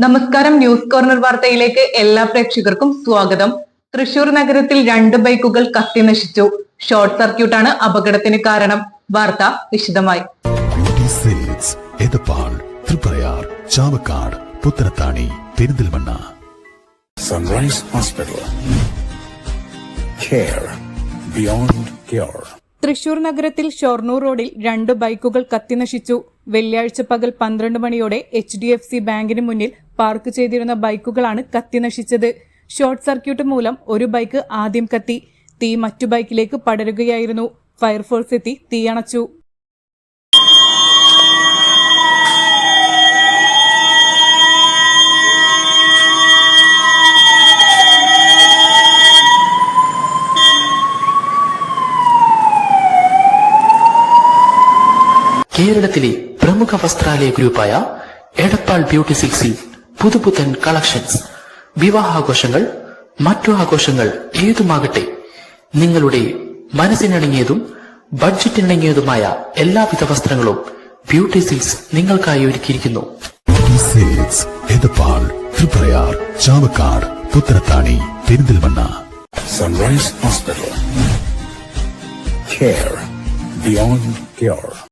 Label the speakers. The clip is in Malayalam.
Speaker 1: നമസ്കാരം. ന്യൂസ് കോർണർ വാർത്തയിലേക്ക് എല്ലാ പ്രേക്ഷകർക്കും സ്വാഗതം. തൃശൂർ നഗരത്തിൽ 2 ബൈക്കുകൾ കത്തിനശിച്ചു. ഷോർട്ട് സർക്യൂട്ടാണ് അപകടത്തിന് കാരണം. വാർത്ത വിശദമായി.
Speaker 2: Chavakkad, Puthanathani, Perinthalmanna.
Speaker 3: Sunrise hospital. Care beyond care.
Speaker 4: Thrissur നഗരത്തിൽ ഷൊർണൂർ റോഡിൽ 2 ബൈക്കുകൾ കത്തിനശിച്ചു. വെള്ളിയാഴ്ച പകൽ 12 മണിയോടെ HDFC ബാങ്കിന് മുന്നിൽ പാർക്ക് ചെയ്തിരുന്ന ബൈക്കുകളാണ് കത്തിനശിച്ചത്. ഷോർട്ട് സർക്യൂട്ട് മൂലം ഒരു ബൈക്ക് ആദ്യം കത്തി. തീ മറ്റു ബൈക്കിലേക്ക് പടരുകയായിരുന്നു. ഫയർഫോഴ്സ് എത്തി തീയണച്ചു.
Speaker 5: കേരളത്തിലെ പ്രമുഖ വസ്ത്രാലയ ഗ്രൂപ്പായ എടപ്പാൾ ബ്യൂട്ടി സിൽക്സിൽ പുതുപുത്തൻ കളക്ഷൻസ്. വിവാഹാഘോഷങ്ങൾ, മറ്റു ആഘോഷങ്ങൾ ഏതുമാകട്ടെ, നിങ്ങളുടെ മനസ്സിനിണങ്ങിയതും ബഡ്ജറ്റിനിണങ്ങിയതുമായ എല്ലാവിധ വസ്ത്രങ്ങളും ബ്യൂട്ടി സിൽക്സ് നിങ്ങൾക്കായി ഒരുക്കിയിരിക്കുന്നു.
Speaker 2: Edappal, Triprayar, Chavakkad, Puthanathani, Perinthalmanna.
Speaker 3: Sunrise hospital. Care beyond care.